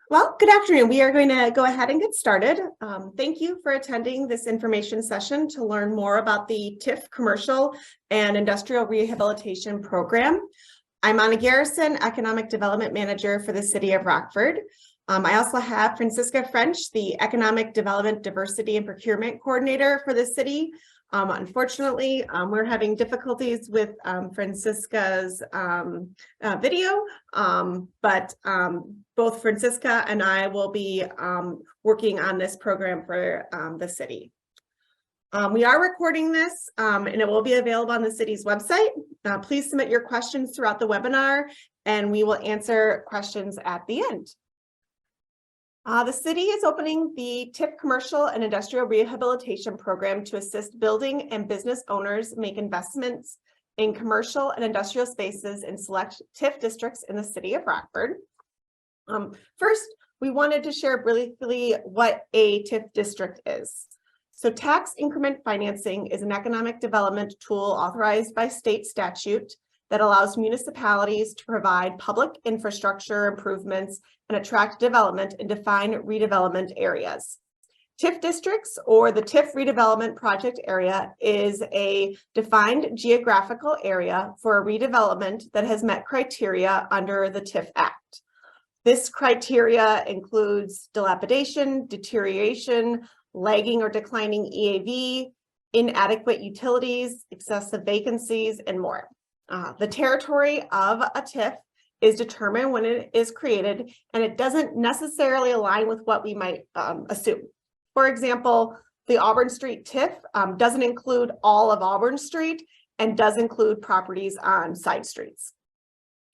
Well, good afternoon. We are going to go ahead and get started. Thank you for attending this information session to learn more about the TIF Commercial and Industrial Rehabilitation Program. I'm Anna Garrison, Economic Development Manager for the City of Rockford. I also have Francisca French, the Economic Development, Diversity, and Procurement Coordinator for the city. Unfortunately, we're having difficulties with Francisca's video, but both Francisca and I will be working on this program for the city. We are recording this and it will be available on the city's website. Please submit your questions throughout the webinar and we will answer questions at the end. The city is opening the TIF Commercial and Industrial Rehabilitation Program to assist building and business owners make investments in commercial and industrial spaces in select TIF districts in the city of Rockford. First, we wanted to share briefly what a TIF district is. So tax increment financing is an economic development tool authorized by state statute that allows municipalities to provide public infrastructure improvements and attract development in defined redevelopment areas. TIF districts, or the TIF redevelopment project area, is a defined geographical area for a redevelopment that has met criteria under the TIF Act. This criteria includes dilapidation, deterioration, lagging or declining EAV, inadequate utilities, excessive vacancies, and more. The territory of a TIF is determined when it is created, and it doesn't necessarily align with what we might assume. For example, the Auburn Street TIF doesn't include all of Auburn Street and does include properties on side streets.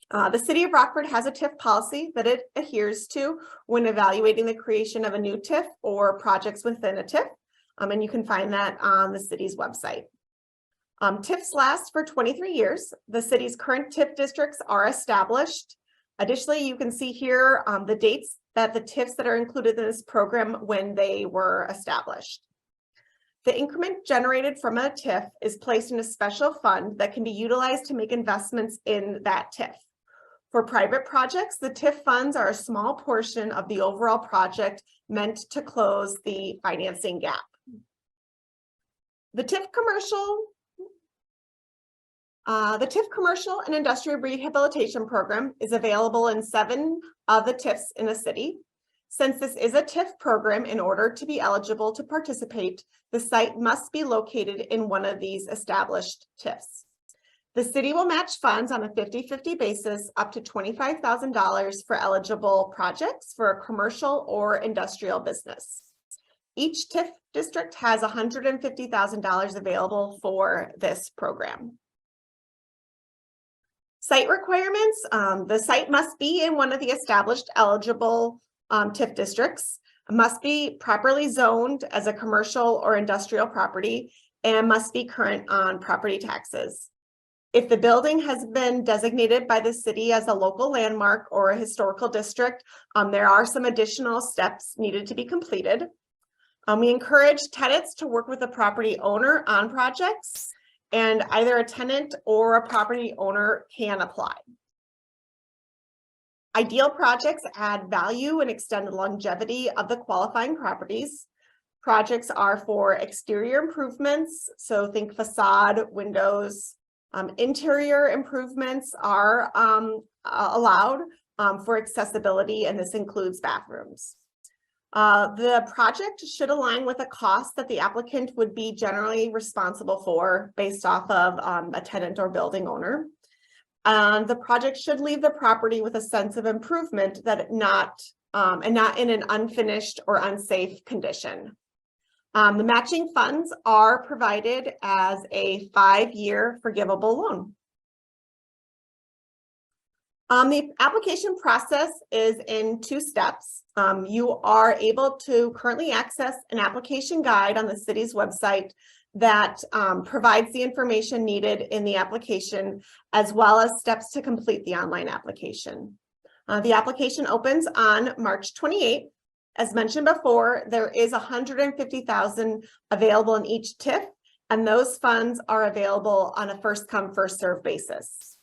The City of Rockford has a TIF policy that it adheres to when evaluating the creation of a new TIF or projects within a TIF, and you can find that on the city's website. TIFs last for 23 years. The city's current TIF districts are established. Additionally, you can see here the dates that the TIFs that are included in this program when they were established. The increment generated from a TIF is placed in a special fund that can be utilized to make investments in that TIF. For private projects, the TIF funds are a small portion of the overall project meant to close the financing gap. The TIF Commercial and Industrial Rehabilitation Program is available in 7 of the TIFs in the city. Since this is a TIF program, in order to be eligible to participate, the site must be located in one of these established TIFs. The city will match funds on a 50-50 basis up to $25,000 for eligible projects for a commercial or industrial business. Each TIF district has $150,000 available for this program. Site requirements, the site must be in one of the established eligible TIF districts, must be properly zoned as a commercial or industrial property, and must be current on property taxes. If the building has been designated by the city as a local landmark or a historical district, there are some additional steps needed to be completed. We encourage tenants to work with the property owner on projects, and either a tenant or a property owner can apply. Ideal projects add value and extend the longevity of the qualifying properties. Projects are for exterior improvements, so think facade, windows. Interior improvements are allowed for accessibility, and this includes bathrooms. The project should align with a cost that the applicant would be generally responsible for based off of a tenant or building owner. The project should leave the property with a sense of improvement that not in an unfinished or unsafe condition. The matching funds are provided as a 5-year forgivable loan. The application process is in 2 steps. You are able to currently access an application guide on the city's website that provides the information needed in the application, as well as steps to complete the online application. The application opens on March 28th. As mentioned before, there is $150,000 available in each TIF, and those funds are available on a first come, first served basis.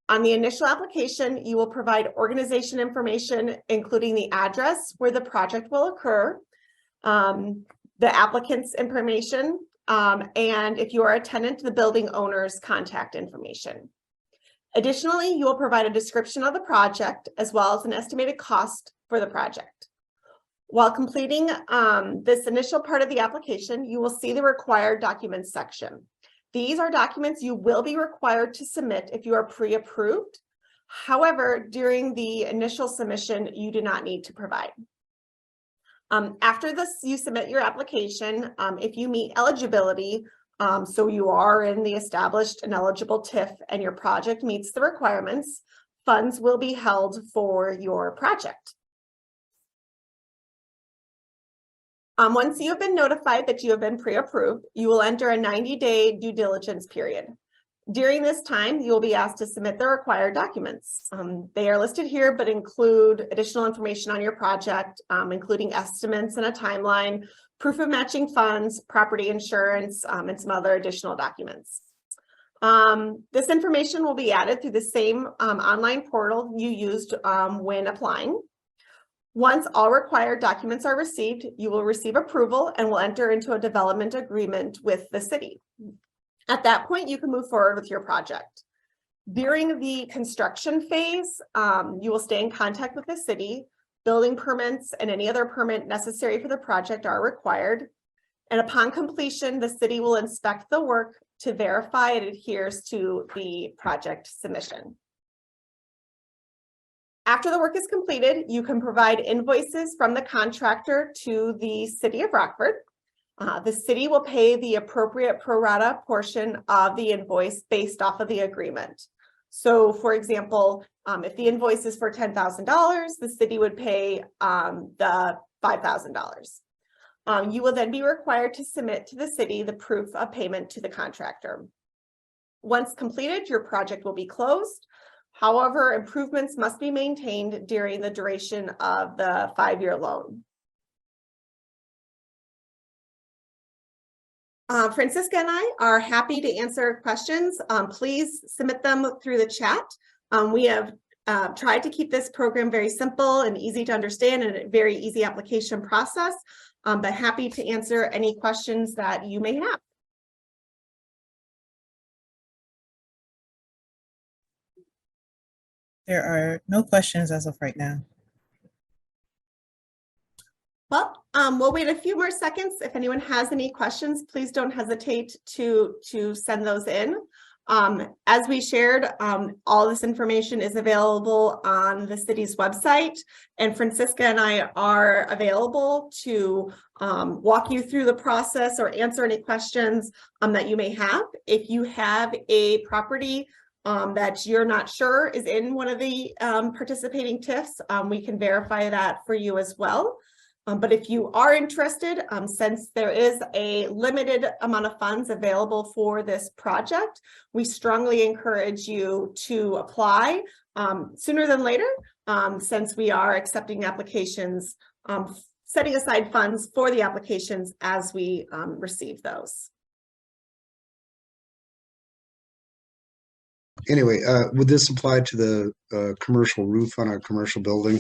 On the initial application, you will provide organization information, including the address where the project will occur, the applicant's information, and if you are a tenant, the building owner's contact information. Additionally, you will provide a description of the project as well as an estimated cost for the project. While completing this initial part of the application, you will see the required documents section. These are documents you will be required to submit if you are pre-approved. However, during the initial submission, you do not need to provide. After this, you submit your application. If you meet eligibility, so you are in the established and eligible TIF and your project meets the requirements, funds will be held for your project. Once you have been notified that you have been pre-approved, you will enter a 90-day due diligence period. During this time, you will be asked to submit the required documents. They are listed here, but include additional information on your project, including estimates and a timeline, proof of matching funds, property insurance, and some other additional documents. This information will be added through the same online portal you used when applying. Once all required documents are received, you will receive approval and will enter into a development agreement with the city. At that point, you can move forward with your project. During the construction phase, you will stay in contact with the city. Building permits and any other permit necessary for the project are required. And upon completion, the city will inspect the work to verify it adheres to the project submission. After the work is completed, you can provide invoices from the contractor to the city of Rockford. The city will pay the appropriate pro rata portion of the invoice based off of the agreement. So for example, if the invoice is for $10,000, the city would pay the $5,000. You will then be required to submit to the city the proof of payment to the contractor. Once completed, your project will be closed. However, improvements must be maintained during the duration of the 5-year loan. Francisca and I are happy to answer questions. Please submit them through the chat. We have tried to keep this program very simple and easy to understand and a very easy application process, but happy to answer any questions that you may have. There are no questions as of right now. Well, we'll wait a few more seconds. If anyone has any questions, please don't hesitate to send those in. As we shared, all this information is available on the city's website, and Francisca and I are available to walk you through the process or answer any questions that you may have. If you have a property that you're not sure is in one of the participating TIFs, we can verify that for you as well. But if you are interested, since there is a limited amount of funds available for this project, we strongly encourage you to apply sooner than later, since we are accepting applications, setting aside funds for the applications as we receive those. Anyway, would this apply to the commercial roof on a commercial building?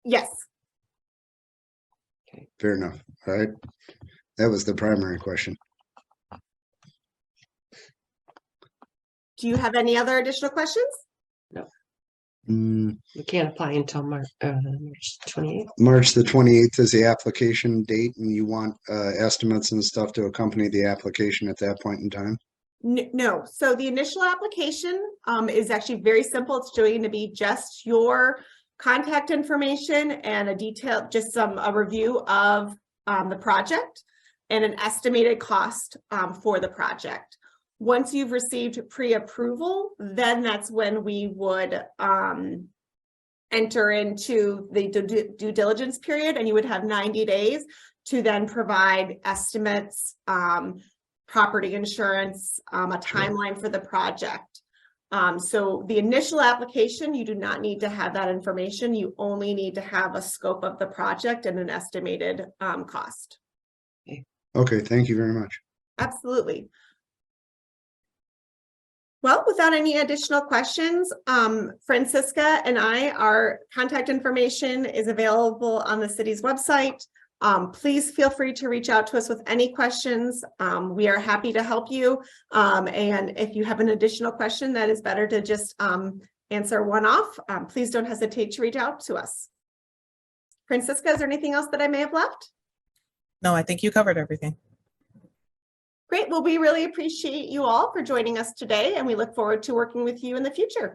Yes. Okay, fair enough. All right. That was the primary question. Do you have any other additional questions? No. We can't apply until March 28th. March the 28th is the application date, and you want estimates and stuff to accompany the application at that point in time? No. So the initial application is actually very simple. It's going to be just your contact information and a detailed, just a review of the project and an estimated cost for the project. Once you've received pre-approval, then that's when we would enter into the due diligence period, and you would have 90 days to then provide estimates, property insurance, a timeline for the project. So the initial application, you do not need to have that information. You only need to have a scope of the project and an estimated cost. Okay, thank you very much. Absolutely. Well, without any additional questions, Francisca and our contact information is available on the city's website. Please feel free to reach out to us with any questions. We are happy to help you. And if you have an additional question that is better to just answer one off, please don't hesitate to reach out to us. Francisca, is there anything else that I may have left? No, I think you covered everything. Great. Well, we really appreciate you all for joining us today, and we look forward to working with you in the future.